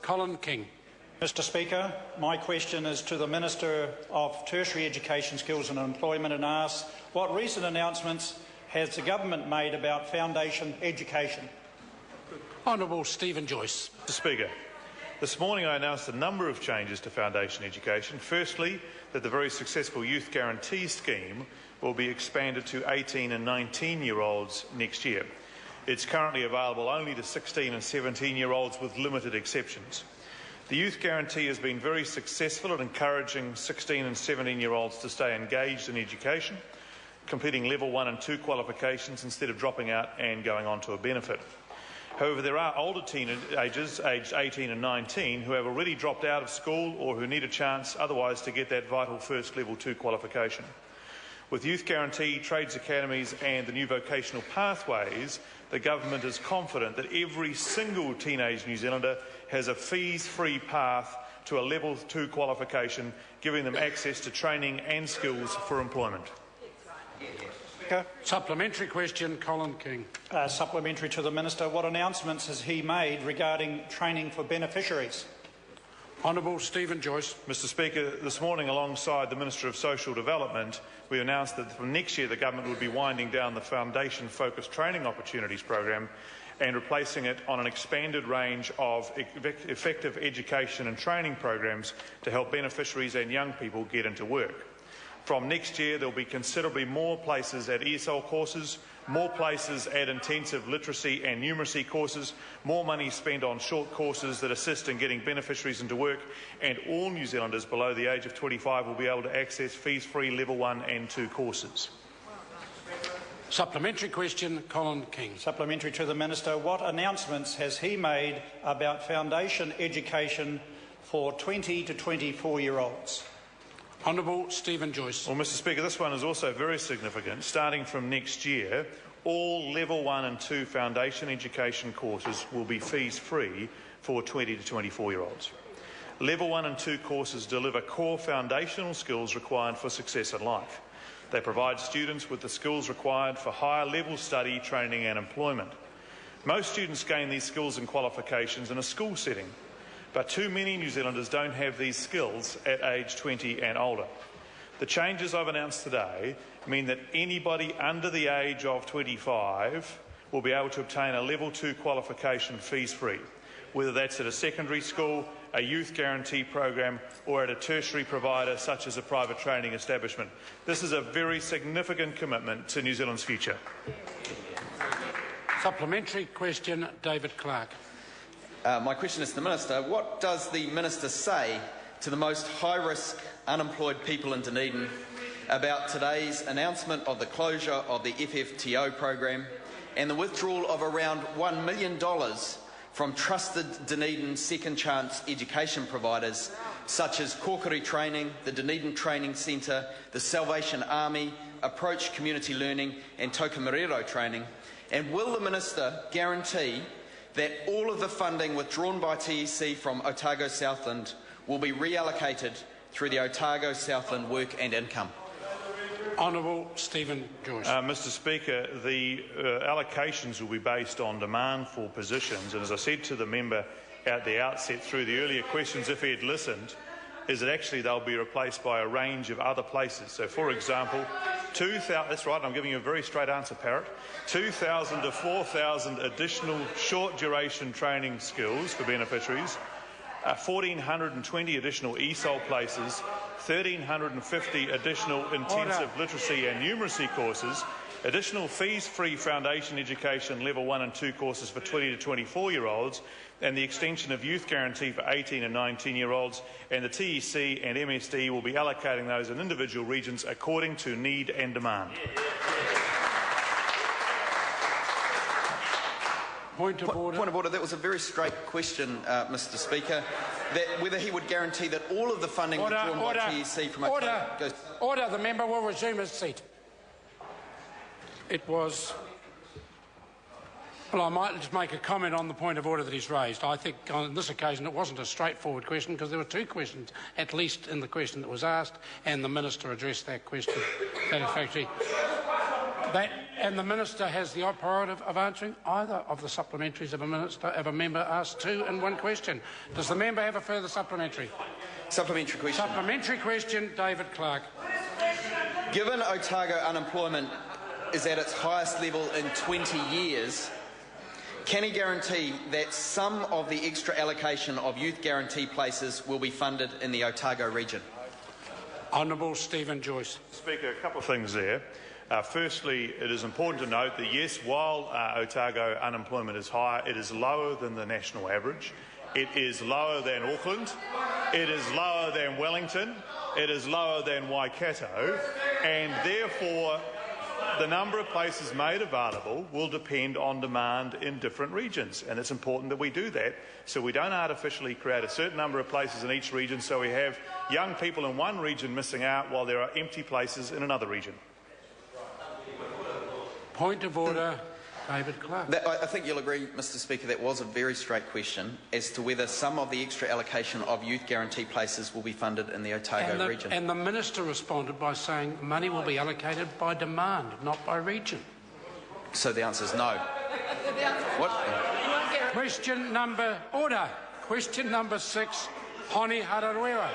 Colin King. Mr Speaker, my question is to the Minister of Tertiary Education, Skills and Employment and asks, what recent announcements has the Government made about foundation education? Honourable Stephen Joyce. Mr Speaker, this morning I announced a number of changes to foundation education. Firstly, that the very successful Youth Guarantee Scheme will be expanded to 18 and 19-year-olds next year. It's currently available only to 16 and 17-year-olds with limited exceptions. The Youth Guarantee has been very successful at encouraging 16 and 17-year-olds to stay engaged in education, completing level 1 and 2 qualifications instead of dropping out and going on to a benefit. However, there are older teenagers, aged 18 and 19, who have already dropped out of school or who need a chance otherwise to get that vital first level 2 qualification. With Youth Guarantee, trades academies and the new vocational pathways, the Government is confident that every single teenage New Zealander has a fees-free path to a level 2 qualification, giving them access to training and skills for employment. Supplementary question, Colin King. Supplementary to the Minister. What announcements has he made regarding training for beneficiaries? Honourable Stephen Joyce. Mr Speaker, this morning alongside the Minister of Social Development, we announced that from next year the Government would be winding down the Foundation-focused Training Opportunities program and replacing it on an expanded range of effective education and training programs to help beneficiaries and young people get into work. From next year, there will be considerably more places at ESL courses, more places at intensive literacy and numeracy courses, more money spent on short courses that assist in getting beneficiaries into work, and all New Zealanders below the age of 25 will be able to access fees-free level 1 and 2 courses. Supplementary question, Colin King. Supplementary to the Minister. What announcements has he made about foundation education for 20 to 24-year-olds? Honourable Stephen Joyce. Well, Mr Speaker, this one is also very significant. Starting from next year, all level 1 and 2 foundation education courses will be fees-free for 20 to 24-year-olds. Level 1 and 2 courses deliver core foundational skills required for success in life. They provide students with the skills required for higher level study, training and employment. Most students gain these skills and qualifications in a school setting, but too many New Zealanders don't have these skills at age 20 and older. The changes I've announced today mean that anybody under the age of 25 will be able to obtain a level 2 qualification fees-free, whether that's at a secondary school, a youth guarantee program or at a tertiary provider such as a private training establishment. This is a very significant commitment to New Zealand's future. Supplementary question, David Clark. My question is to the Minister. What does the Minister say to the most high-risk unemployed people in Dunedin about today's announcement of the closure of the FFTO program and the withdrawal of around $1 million from trusted Dunedin second chance education providers such as Korkiri Training, the Dunedin Training Centre, the Salvation Army, Approach Community Learning and Tokomariro Training? And will the Minister guarantee that all of the funding withdrawn by TEC from Otago Southland will be reallocated through the Otago Southland Work and Income? Honourable Stephen Joyce. Mr Speaker, the allocations will be based on demand for positions, and as I said to the member at the outset through the earlier questions, if he had listened, is that actually they'll be replaced by a range of other places. So, for example, 2,000, that's right, I'm giving you a very straight answer, Parrot, 2,000 to 4,000 additional short-duration training skills for beneficiaries, 1,420 additional ESOL places, 1,350 additional intensive literacy and numeracy courses, additional fees-free foundation education level 1 and 2 courses for 20 to 24-year-olds, and the extension of youth guarantee for 18 and 19-year-olds, and the TEC and MSD will be allocating those in individual regions according to need and demand. Point of order. Point of order. That was a very straight question, Mr Speaker. That whether he would guarantee that all of the funding withdrawn by TEC from Otago goes... Order. The member will resume his seat. It was... Well, I might just make a comment on the point of order that he's raised. I think on this occasion it wasn't a straightforward question because there were two questions, at least in the question that was asked, and the Minister addressed that question satisfactorily. And the Minister has the prerogative of answering either of the supplementaries if a member asks two in one question. Does the member have a further supplementary? Supplementary question. Supplementary question, David Clark. Given Otago unemployment is at its highest level in 20 years, can he guarantee that some of the extra allocation of youth guarantee places will be funded in the Otago region? Honourable Stephen Joyce. Speaker, a couple of things there. Firstly, it is important to note that yes, while Otago unemployment is high, it is lower than the national average. It is lower than Auckland. It is lower than Wellington. It is lower than Waikato. And therefore, the number of places made available will depend on demand in different regions. And it's important that we do that so we don't artificially create a certain number of places in each region so we have young people in one region missing out while there are empty places in another region. Point of order, David Clark. I think you'll agree, Mr Speaker, that was a very straight question as to whether some of the extra allocation of youth guarantee places will be funded in the Otago region. And the Minister responded by saying money will be allocated by demand, not by region. So the answer is no. What? Question number 6, Honi Hararewa.